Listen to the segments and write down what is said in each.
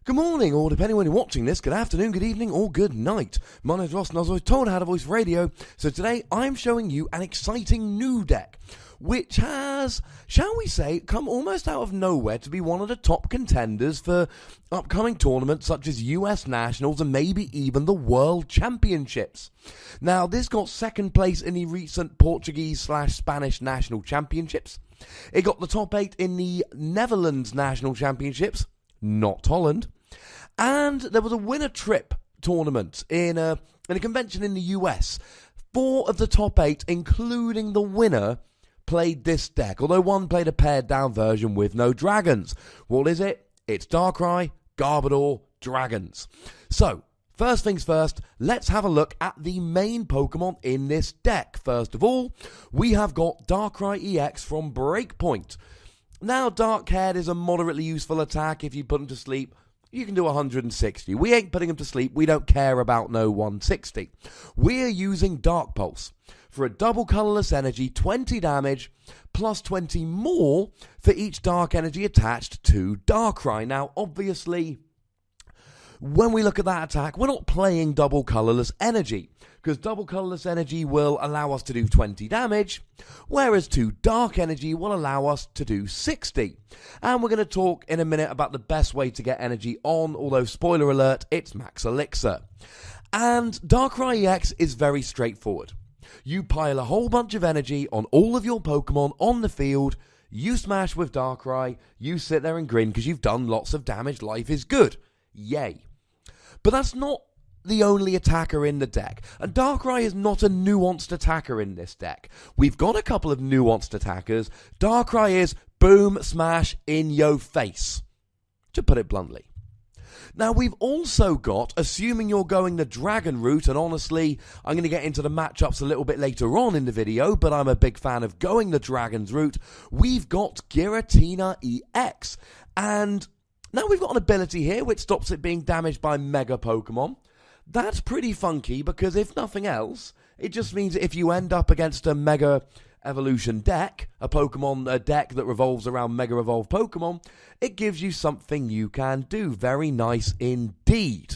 Good morning, or depending when you're watching this, good afternoon, good evening, or good night. My name's Ross, and I was always told how to voice radio, so today I'm showing you an exciting new deck, which has, shall we say, come almost out of nowhere to be one of the top contenders for upcoming tournaments such as US Nationals and maybe even the World Championships. Now, this got second place in the recent Portuguese/Spanish National Championships. It got the top 8 in the Netherlands National Championships, not Holland. And there was a winner trip tournament in a convention in the US. 4 of the top 8, including the winner, played this deck, although one played a pared down version with no dragons. What is it? It's Darkrai, Garbodor, dragons. So, first things first, let's have a look at the main Pokemon in this deck. First of all, we have got Darkrai EX from Breakpoint. Now, Dark Head is a moderately useful attack. If you put him to sleep, you can do 160. We ain't putting him to sleep. We don't care about no 160. We're using Dark Pulse for a double colorless energy, 20 damage, plus 20 more for each dark energy attached to Darkrai. Now, obviously, when we look at that attack, we're not playing double colorless energy, because double colorless energy will allow us to do 20 damage, whereas 2 dark energy will allow us to do 60. And we're going to talk in a minute about the best way to get energy on, although spoiler alert, it's Max Elixir. And Darkrai EX is very straightforward. You pile a whole bunch of energy on all of your Pokemon on the field, you smash with Darkrai, you sit there and grin because you've done lots of damage, life is good. Yay. But that's not the only attacker in the deck. And Darkrai is not a nuanced attacker in this deck. We've got a couple of nuanced attackers. Darkrai is boom, smash, in yo face, to put it bluntly. Now, we've also got, assuming you're going the dragon route, and honestly, I'm going to get into the matchups a little bit later on in the video, but I'm a big fan of going the dragon's route, we've got Giratina EX. And now we've got an ability here which stops it being damaged by Mega Pokemon. That's pretty funky because if nothing else, it just means that if you end up against a Mega Evolution deck, a deck that revolves around Mega Evolved Pokemon, it gives you something you can do. Very nice indeed.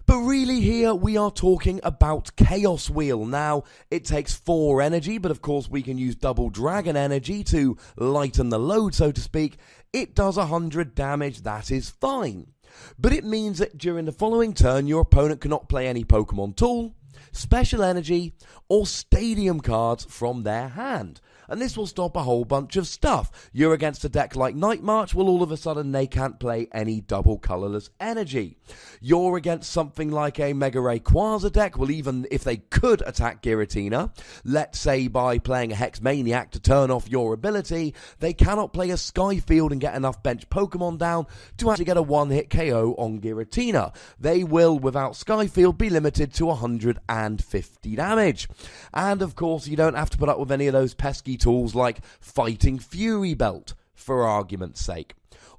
But really here we are talking about Chaos Wheel. Now, it takes 4 energy, but of course we can use double dragon energy to lighten the load, so to speak. It does 100 damage, that is fine. But it means that during the following turn, your opponent cannot play any Pokemon Tool, Special Energy, or Stadium cards from their hand. And this will stop a whole bunch of stuff. You're against a deck like Night March, well, all of a sudden they can't play any double colorless energy. You're against something like a Mega Ray Quasar deck, well, even if they could attack Giratina, let's say by playing a Hex Maniac to turn off your ability, they cannot play a Skyfield and get enough bench Pokemon down to actually get a one-hit KO on Giratina. They will, without Skyfield, be limited to 150 damage. And of course, you don't have to put up with any of those pesky tools like Fighting Fury Belt, for argument's sake.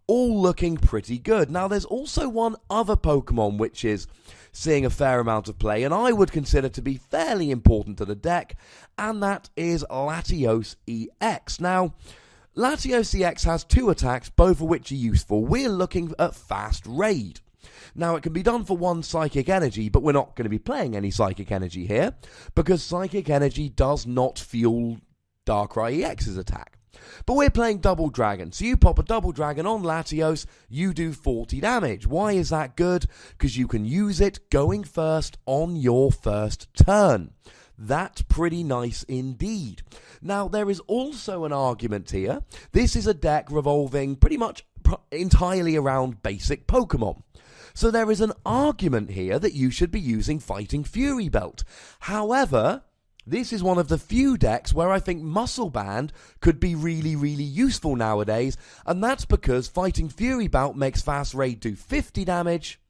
All looking pretty good. Now, there's also one other Pokemon which is seeing a fair amount of play, and I would consider to be fairly important to the deck, and that is Latios EX. Now, Latios EX has 2 attacks, both of which are useful. We're looking at Fast Raid. Now, it can be done for 1 Psychic Energy, but we're not going to be playing any Psychic Energy here, because Psychic Energy does not fuel Darkrai EX's attack. But we're playing Double Dragon, so you pop a Double Dragon on Latios, you do 40 damage. Why is that good? Because you can use it going first on your first turn. That's pretty nice indeed. Now, there is also an argument here. This is a deck revolving pretty much entirely around basic Pokemon. So there is an argument here that you should be using Fighting Fury Belt. However, this is one of the few decks where I think Muscle Band could be really, really useful nowadays, and that's because Fighting Fury Belt makes Fast Raid do 50 damage,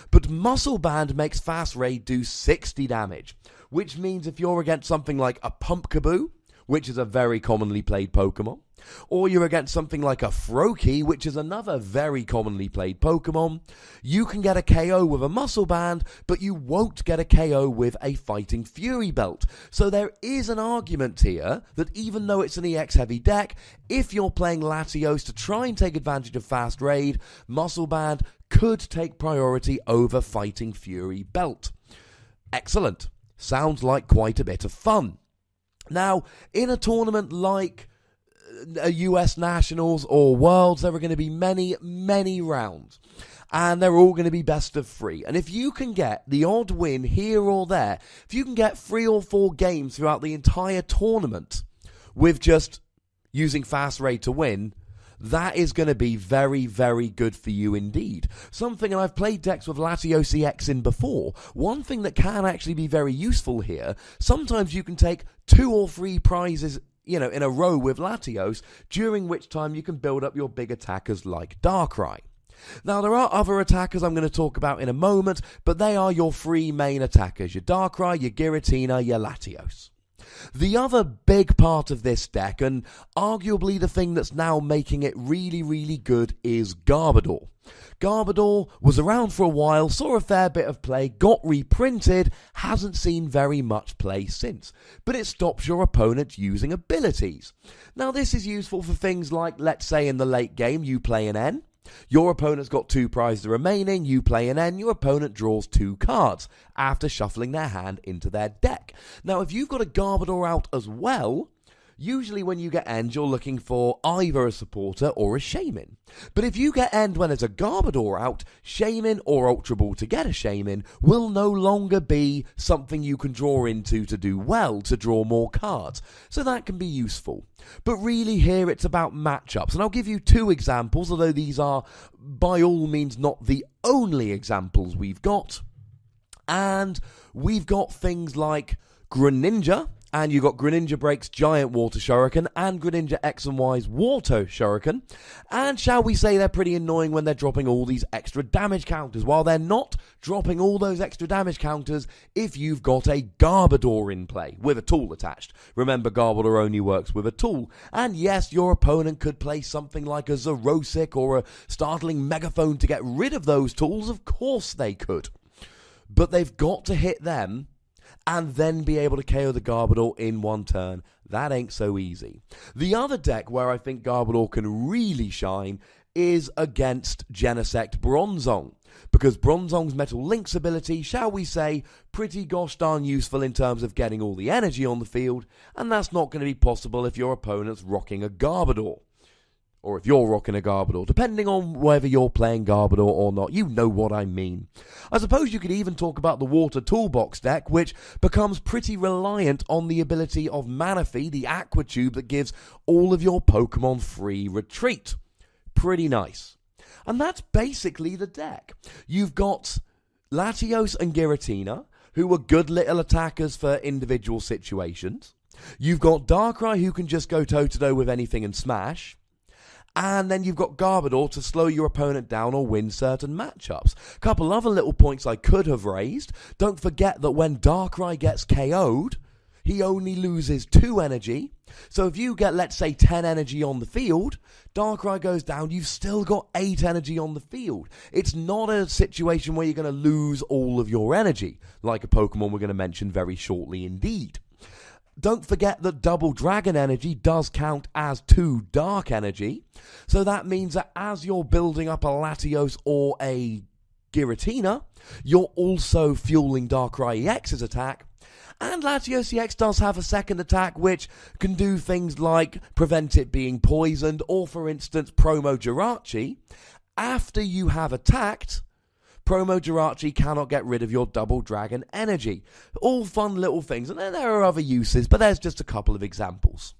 but Muscle Band makes Fast Raid do 60 damage, which means if you're against something like a Pumpkaboo, which is a very commonly played Pokemon, or you're against something like a Froakie, which is another very commonly played Pokemon, you can get a KO with a Muscle Band, but you won't get a KO with a Fighting Fury Belt. So there is an argument here that even though it's an EX heavy deck, if you're playing Latios to try and take advantage of Fast Raid, Muscle Band could take priority over Fighting Fury Belt. Excellent. Sounds like quite a bit of fun. Now, in a tournament like a US Nationals or Worlds, there are going to be many, many rounds. And they're all going to be best of 3. And if you can get the odd win here or there, if you can get 3 or 4 games throughout the entire tournament with just using fast rate to win, that is going to be very, very good for you indeed. Something, and I've played decks with Latios EX in before, one thing that can actually be very useful here, sometimes you can take 2 or 3 prizes in a row with Latios, during which time you can build up your big attackers like Darkrai. Now, there are other attackers I'm going to talk about in a moment, but they are your 3 main attackers, your Darkrai, your Giratina, your Latios. The other big part of this deck, and arguably the thing that's now making it really, really good, is Garbodor. Garbodor was around for a while, saw a fair bit of play, got reprinted, hasn't seen very much play since, but it stops your opponent using abilities. Now, this is useful for things like, let's say in the late game, you play an N. Your opponent's got 2 prizes remaining, you play an N, your opponent draws 2 cards after shuffling their hand into their deck. Now, if you've got a Garbodor out as well, usually when you get End, you're looking for either a supporter or a Shaman. But if you get End when there's a Garbodor out, Shaman or Ultra Ball to get a Shaman will no longer be something you can draw into to do well, to draw more cards. So that can be useful. But really here it's about matchups. And I'll give you 2 examples, although these are by all means not the only examples we've got. And we've got things like Greninja. And you've got Greninja Break's Giant Water Shuriken and Greninja X and Y's Water Shuriken. And shall we say they're pretty annoying when they're dropping all these extra damage counters, while they're not dropping all those extra damage counters if you've got a Garbodor in play with a tool attached. Remember, Garbodor only works with a tool. And yes, your opponent could play something like a Xerosic or a Startling Megaphone to get rid of those tools. Of course they could. But they've got to hit them and then be able to KO the Garbodor in one turn. That ain't so easy. The other deck where I think Garbodor can really shine is against Genesect Bronzong, because Bronzong's Metal Link's ability, shall we say, pretty gosh darn useful in terms of getting all the energy on the field, and that's not going to be possible if your opponent's rocking a Garbodor. Or if you're rocking a Garbodor, depending on whether you're playing Garbodor or not. You know what I mean. I suppose you could even talk about the Water Toolbox deck, which becomes pretty reliant on the ability of Manaphy, the Aqua Tube that gives all of your Pokemon free retreat. Pretty nice. And that's basically the deck. You've got Latios and Giratina, who are good little attackers for individual situations. You've got Darkrai, who can just go toe-to-toe with anything and smash. And then you've got Garbodor to slow your opponent down or win certain matchups. A couple other little points I could have raised. Don't forget that when Darkrai gets KO'd, he only loses 2 energy. So if you get, let's say, 10 energy on the field, Darkrai goes down, you've still got 8 energy on the field. It's not a situation where you're going to lose all of your energy, like a Pokemon we're going to mention very shortly indeed. Don't forget that double dragon energy does count as 2 dark energy. So that means that as you're building up a Latios or a Giratina, you're also fueling Darkrai EX's attack. And Latios EX does have a second attack which can do things like prevent it being poisoned, or for instance Promo Jirachi. After you have attacked, Promo Jirachi cannot get rid of your double dragon energy. All fun little things, and then there are other uses, but there's just a couple of examples.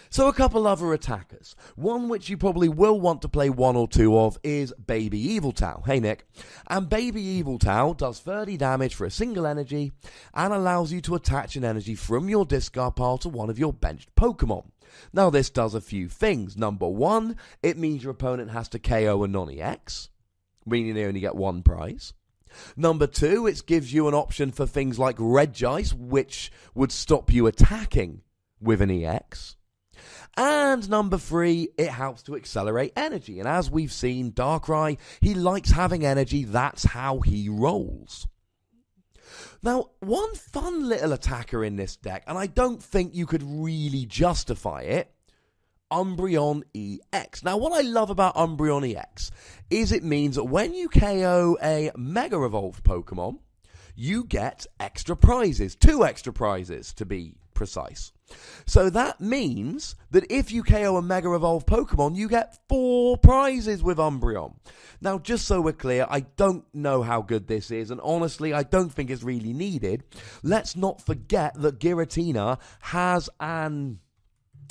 So a couple other attackers. One which you probably will want to play 1 or 2 of is Baby Eviltau. Hey Nick. And Baby Eviltau does 30 damage for a single energy and allows you to attach an energy from your discard pile to one of your benched Pokemon. Now this does a few things. Number 1, it means your opponent has to KO a non-EX, meaning they only get 1 prize. Number 2, it gives you an option for things like Regice, which would stop you attacking with an EX. And number 3, it helps to accelerate energy. And as we've seen, Darkrai, he likes having energy. That's how he rolls. Now, one fun little attacker in this deck, and I don't think you could really justify it, Umbreon EX. Now, what I love about Umbreon EX is it means that when you KO a Mega Evolved Pokemon, you get extra prizes, 2 extra prizes to be precise. So that means that if you KO a Mega Evolved Pokemon, you get 4 prizes with Umbreon. Now, just so we're clear, I don't know how good this is, and honestly, I don't think it's really needed. Let's not forget that Giratina has an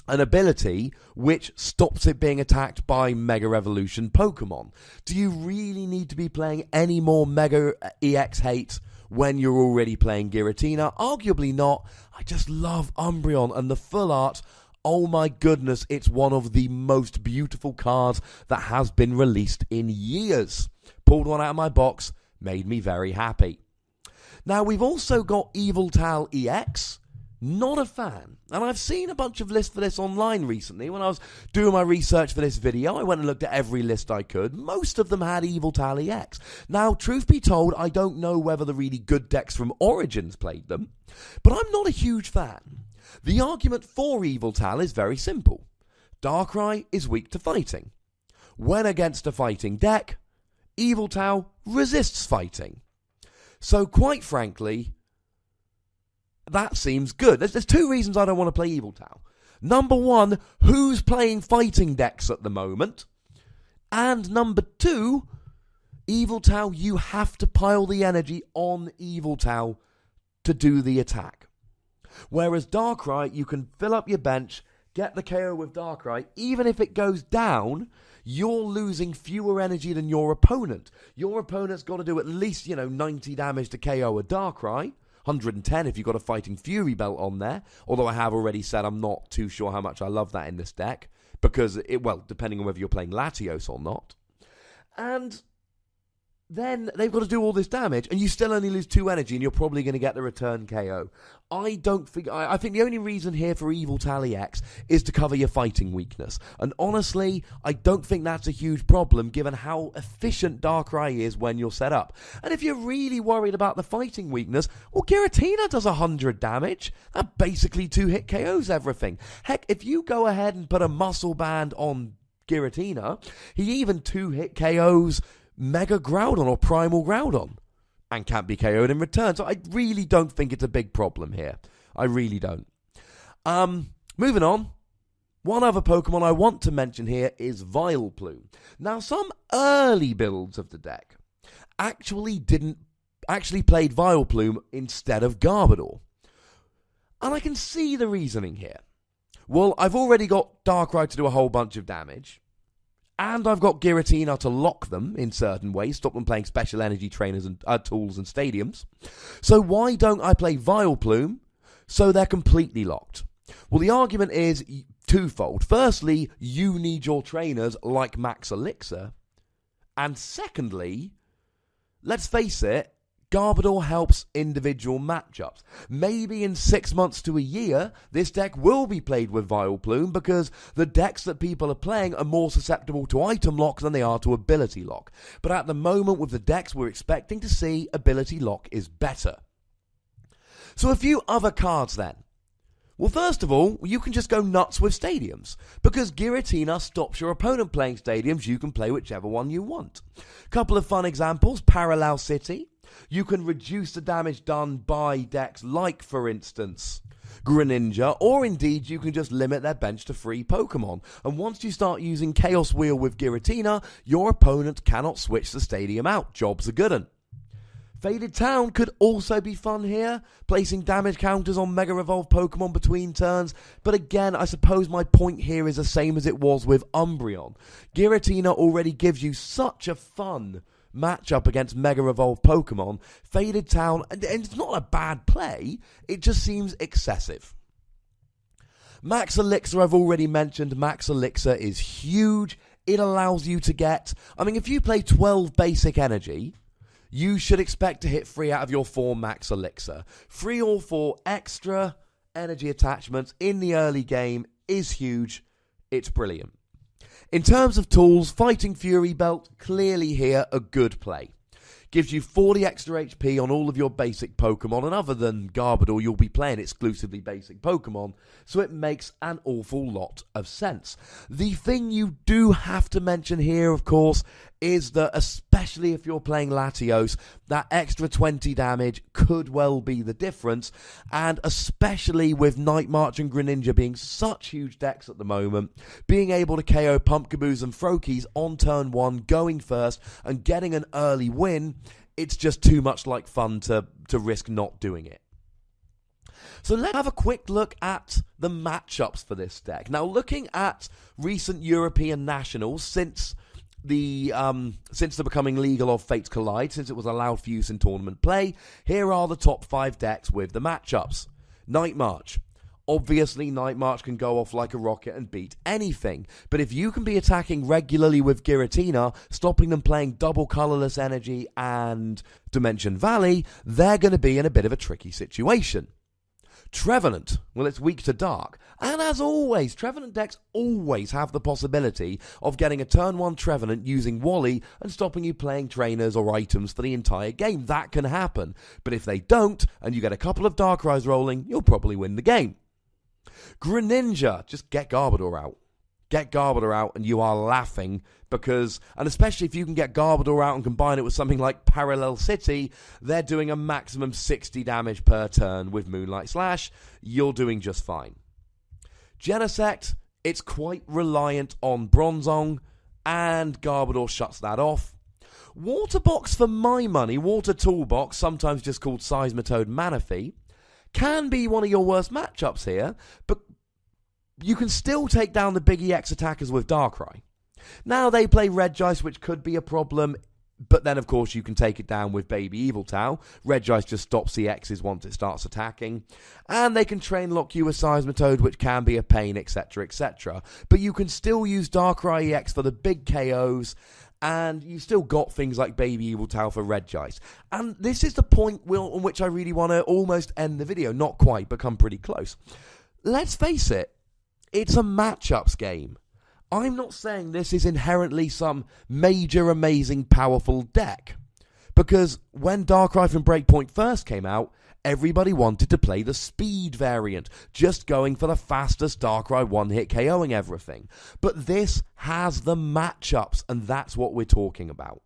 ability which stops it being attacked by Mega Evolution Pokemon. Do you really need to be playing any more Mega EX hate when you're already playing Giratina? Arguably not. I just love Umbreon and the full art. Oh my goodness, it's one of the most beautiful cards that has been released in years. Pulled one out of my box, made me very happy. Now we've also got Yveltal EX. Not a fan. And I've seen a bunch of lists for this online recently. When I was doing my research for this video, I went and looked at every list I could. Most of them had Yveltal EX. Now, truth be told, I don't know whether the really good decks from Origins played them, but I'm not a huge fan. The argument for Yveltal is very simple. Darkrai is weak to fighting. When against a fighting deck, Yveltal resists fighting. So quite frankly, that seems good. There's 2 reasons I don't want to play Yveltal. Number 1, who's playing fighting decks at the moment? And number 2, Yveltal, you have to pile the energy on Yveltal to do the attack. Whereas Darkrai, you can fill up your bench, get the KO with Darkrai. Even if it goes down, you're losing fewer energy than your opponent. Your opponent's got to do at least, 90 damage to KO a Darkrai. 110 if you've got a Fighting Fury belt on there. Although I have already said I'm not too sure how much I love that in this deck. Because, depending on whether you're playing Latios or not. And then they've got to do all this damage, and you still only lose 2 energy, and you're probably going to get the return KO. I think the only reason here for Yveltal EX is to cover your fighting weakness. And honestly, I don't think that's a huge problem, given how efficient Darkrai is when you're set up. And if you're really worried about the fighting weakness, well, Giratina does 100 damage. That basically 2-hit KOs everything. Heck, if you go ahead and put a Muscle Band on Giratina, he even 2-hit KOs Mega Groudon or Primal Groudon and can't be KO'd in return. So I really don't think it's a big problem here. I really don't. Moving on. One other Pokemon I want to mention here is Vileplume. Now, some early builds of the deck actually played Vileplume instead of Garbodor. And I can see the reasoning here. Well, I've already got Darkrai to do a whole bunch of damage. And I've got Giratina to lock them in certain ways, stop them playing special energy trainers and tools and stadiums. So why don't I play Vileplume so they're completely locked? Well, the argument is twofold. Firstly, you need your trainers like Max Elixir. And secondly, let's face it, Garbodor helps individual matchups. Maybe in 6 months to a year, this deck will be played with Vileplume because the decks that people are playing are more susceptible to item lock than they are to ability lock. But at the moment, with the decks we're expecting to see, ability lock is better. So a few other cards then. Well, first of all, you can just go nuts with stadiums. Because Giratina stops your opponent playing stadiums, you can play whichever one you want. Couple of fun examples, Parallel City. You can reduce the damage done by decks like, for instance, Greninja, or indeed you can just limit their bench to 3 Pokemon. And once you start using Chaos Wheel with Giratina, your opponent cannot switch the stadium out. Job's a good one. Faded Town could also be fun here, placing damage counters on Mega Evolved Pokemon between turns, but again, I suppose my point here is the same as it was with Umbreon. Giratina already gives you such a fun matchup against Mega Evolved Pokemon. Faded Town, and it's not a bad play, it just seems excessive. Max Elixir, I've already mentioned. Max Elixir is huge. It allows you to get, if you play 12 basic energy, you should expect to hit 3 out of your 4 Max Elixir. 3 or 4 extra energy attachments in the early game is huge. It's brilliant. In terms of tools, Fighting Fury Belt, clearly here a good play. gives you 40 extra HP on all of your basic Pokemon, and other than Garbodor, you'll be playing exclusively basic Pokemon, so it makes an awful lot of sense. The thing you do have to mention here, of course, is that especially if you're playing Latios, that extra 20 damage could well be the difference, and especially with Night March and Greninja being such huge decks at the moment, being able to KO Pumpkaboos and Froakies on turn 1, going first, and getting an early win, it's just too much like fun to risk not doing it. So let's have a quick look at the matchups for this deck. Now, looking at recent European Nationals since the becoming legal of Fates Collide, since it was allowed for use in tournament play, here are the top 5 decks with the matchups. Night March. Obviously, Night March can go off like a rocket and beat anything, but if you can be attacking regularly with Giratina, stopping them playing double Colorless Energy and Dimension Valley, they're going to be in a bit of a tricky situation. Trevenant, well, it's weak to Dark, and as always, Trevenant decks always have the possibility of getting a turn 1 Trevenant using Wally and stopping you playing trainers or items for the entire game. That can happen, but if they don't, and you get a couple of Darkrai's rolling, you'll probably win the game. Greninja, just get Garbodor out. Get Garbodor out and you are laughing because, and especially if you can get Garbodor out and combine it with something like Parallel City, they're doing a maximum 60 damage per turn with Moonlight Slash. You're doing just fine. Genesect, it's quite reliant on Bronzong, and Garbodor shuts that off. Water Box, for my money, Water Toolbox, sometimes just called Seismitoad Manaphy, can be one of your worst matchups here, but you can still take down the big EX attackers with Darkrai. Now, they play Regice, which could be a problem, but then, of course, you can take it down with Baby Eviltau. Regice just stops the X's once it starts attacking. And they can train lock you with Seismitoad, which can be a pain, etc., etc. But you can still use Darkrai EX for the big KOs, and you've still got things like Baby Eviltau for Regice. And this is the point on which I really want to almost end the video. Not quite, but come pretty close. Let's face it, it's a matchups game. I'm not saying this is inherently some major, amazing, powerful deck. Because when Darkrai from Breakpoint first came out, everybody wanted to play the speed variant, just going for the fastest Darkrai one-hit KOing everything. But this has the matchups, and that's what we're talking about.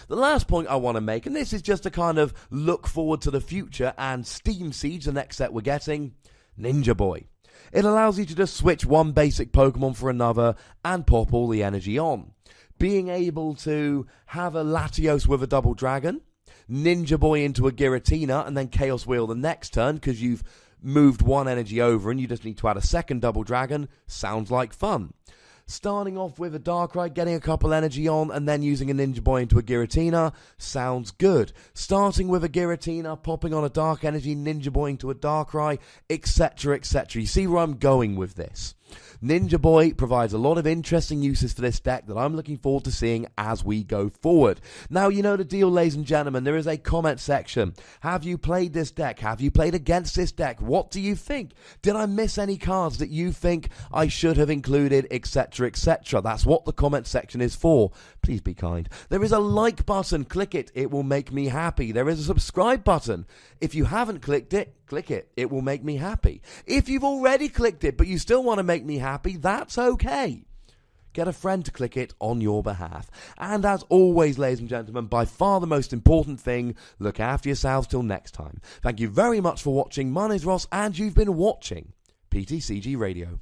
The last point I want to make, and this is just to kind of look forward to the future, and Steam Siege, the next set we're getting, Ninja Boy. It allows you to just switch one basic Pokemon for another and pop all the energy on. Being able to have a Latios with a double dragon, Ninja Boy into a Giratina, and then Chaos Wheel the next turn because you've moved one energy over and you just need to add a second double dragon, sounds like fun. Starting off with a Darkrai, getting a couple energy on, and then using a Ninja Boy into a Giratina, sounds good. Starting with a Giratina, popping on a Dark Energy, Ninja Boy into a Darkrai, etc., etc. You see where I'm going with this. Ninja Boy provides a lot of interesting uses for this deck that I'm looking forward to seeing as we go forward. Now, you know the deal, ladies and gentlemen. There is a comment section. Have you played this deck? Have you played against this deck? What do you think? Did I miss any cards that you think I should have included, etc., etc.? That's what the comment section is for. Please be kind. There is a like button. Click it. It will make me happy. There is a subscribe button. If you haven't clicked it, click it. It will make me happy. If you've already clicked it, but you still want to make me happy, that's okay. Get a friend to click it on your behalf. And as always, ladies and gentlemen, by far the most important thing, look after yourselves till next time. Thank you very much for watching. My name's Ross, and you've been watching PTCG Radio.